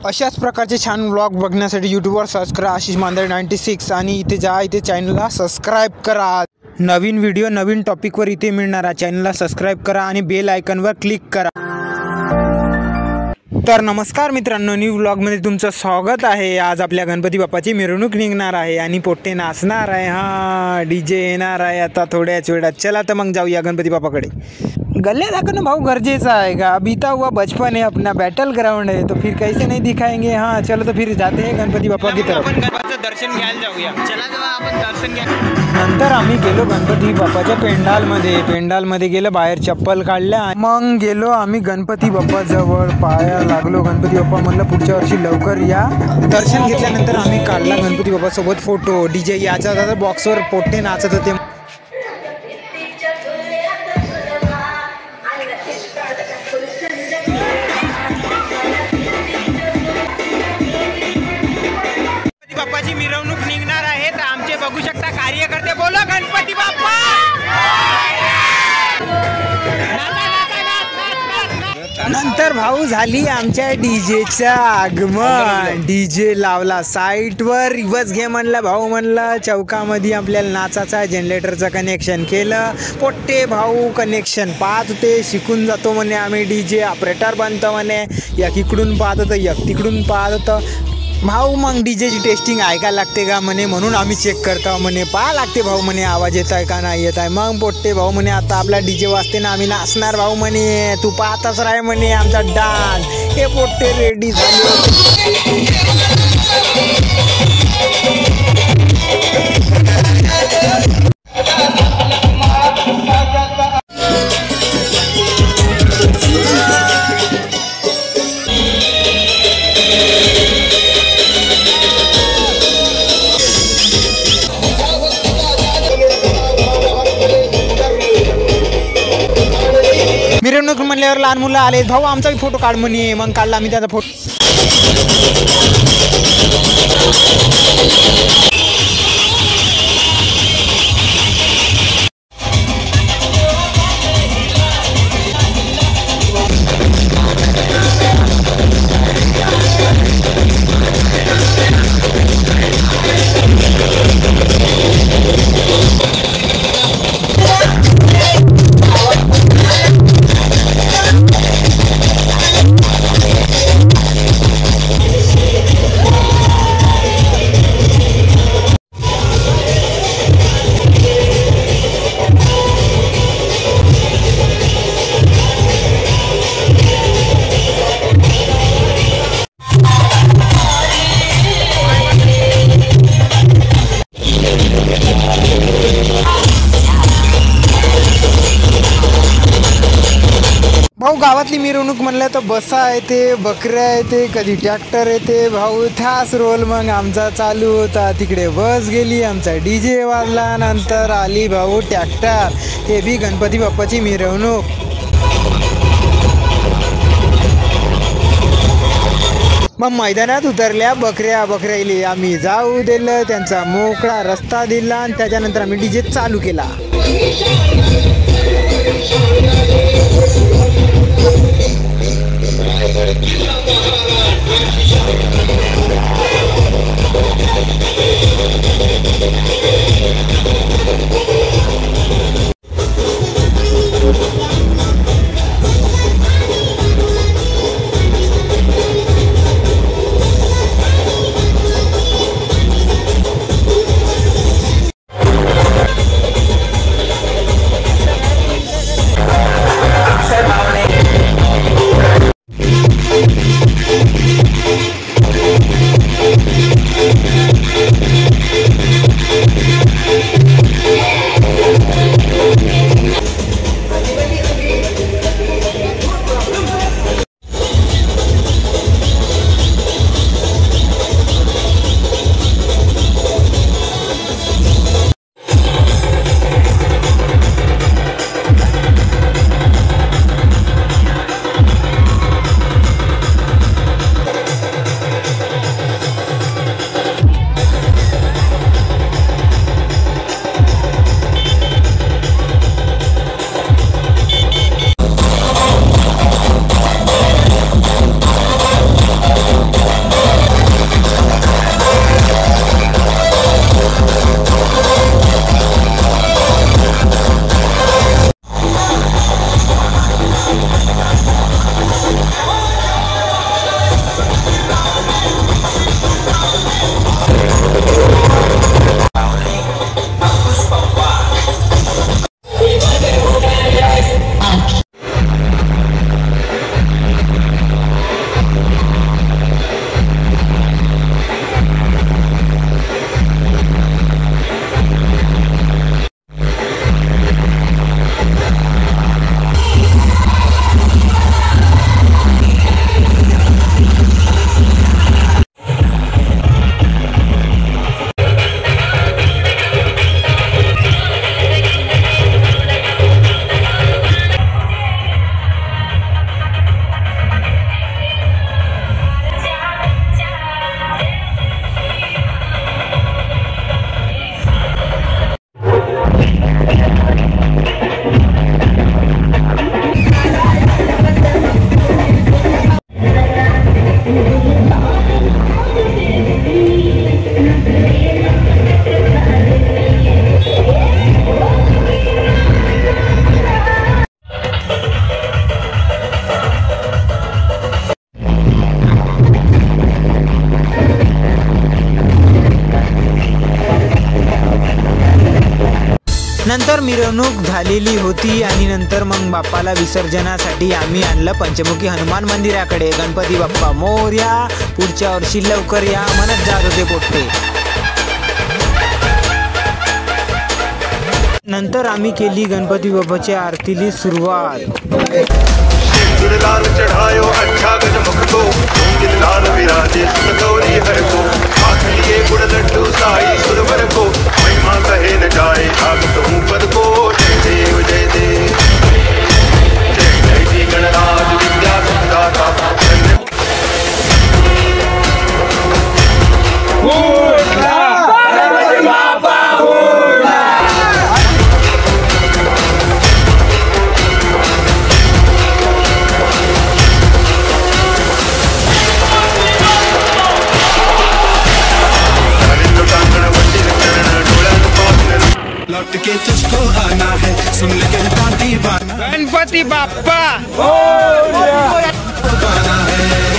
अशाच प्रकारचे छान व्लॉग बघण्यासाठी यूट्यूबवर सर्च करा आशिष मांदळे 96 आणि इथे जा, इथे चॅनलला सबस्क्राईब करा। नवीन व्हिडिओ नवीन टॉपिकवर इथे मिळणार आहे। चॅनलला सबस्क्राईब करा आणि बेल आयकॉनवर क्लिक करा। तर नमस्कार मित्रांनो, न्यू व्लॉगमध्ये तुमचं स्वागत आहे। आज आपल्या गणपती बाप्पाची मिरवणूक निघणार आहे आणि पोट्टे नाचणार आहे। हां, डीजे येणार आहे आता थोड्याच वेळात। चला तर मग जाऊया गणपती बाप्पाकडे। गले दाखवना भाऊ गरजेचा है का, बीता हुआ बचपन है अपना, बैटल ग्राउंड है तो फिर कैसे नहीं दिखाएंगे। हाँ चलो तो फिर जाते हैं गणपती बाप्पा की तरफ। दर्शन घ्यायला जाऊया। चला तेव्हा आपण दर्शन घ्या। नंतर आम्ही गेलो गणपती बाप्पाच्या पेंडालमध्ये गेलो, बाहेर चप्पल काढल्या, मग गेलो आम्ही गणपती बाप्पा जवळ, पाया लागलो। गणपती बाप्पा म्हणलं पुढच्या वर्षी लवकर या। दर्शन घेतल्यानंतर आम्ही काढला गणपती बाप्पा सोबत फोटो। डीजे याचा होता, बॉक्सवर पोट्टे नाचत होते। बाप्पाची मिरवणूक निघणार आहे तर आमचे बघू शकता कार्यकर्ते। बोलो गणपती बाप्पा। नंतर भाऊ झाली आमच्या डीजेचा आगमन। डीजे लावला साईटवर, रिवर्स घे म्हणला भाऊ, म्हणला चौकामध्ये आपल्याला नाचाचा जनरेटरचं कनेक्शन केलं। पोट्टे भाऊ कनेक्शन पाहत होते, शिकून जातो म्हणे आम्ही, डीजे ऑपरेटर बनतो म्हणे। एक इकडून पाहत होतं, एक तिकडून पाहत होतं भाऊ। मग डीजेची टेस्टिंग ऐकायला लागते का म्हणे, म्हणून आम्ही चेक करतो म्हणे, पाहा लागते भाऊ म्हणे आवाज येत आहे का नाही येत आहे। मग पोट्टे भाऊ म्हणे आता आपला डीजे वाजते ना, आम्ही नाचणार भाऊ म्हणे, तू पाहतच राह म्हणे आमचा डान्स। हे पोट्टे रेडी झाले। मिरवणूक म्हणल्यावर लहान मुलं आले, भाऊ आमचा फोटो काढ म्हणे। मग काढला आम्ही त्याचा फोटो। भाऊ गावातली मिरवणूक म्हणलं तर बसा येते, बकऱ्या येते, कधी ट्रॅक्टर येते भाऊ, थास रोल मग आमचा चालू होता। तिकडे बस गेली, आमचा डीजे वाजला, नंतर आली भाऊ ट्रॅक्टर। ते बी गणपती बाप्पाची मिरवणूक। मग मैदानात उतरल्या बकऱ्या आम्ही जाऊ दिलं, त्यांचा मोकळा रस्ता दिला आणि त्याच्यानंतर आम्ही डीजे चालू केला। मिरवणूक झालेली होती आणि नंतर मग बाप्पाला विसर्जनासाठी आम्ही आणलं पंचमुखी हनुमान मंदिराकडे. गणपती बाप्पा मोरया, पुढच्या वर्षी लवकर या म्हणत जात होते पोट्टे. नंतर आम्ही केली गणपती बाप्पाच्या आरतीली सुरुवात. लाल चढ़ायो अच्छा गजमुख को लाल विराजे गौरी हर को आखिए गुड़ लड्डू साई सुरवर को महिमा कहे न जाए भक्त हूँ पद को जय देव जय देव जय जय जी गणराज विद्या दाता. लौट के तुझको आना है सुन ले कहता दीवाना गणपती बाप्पा गाना है.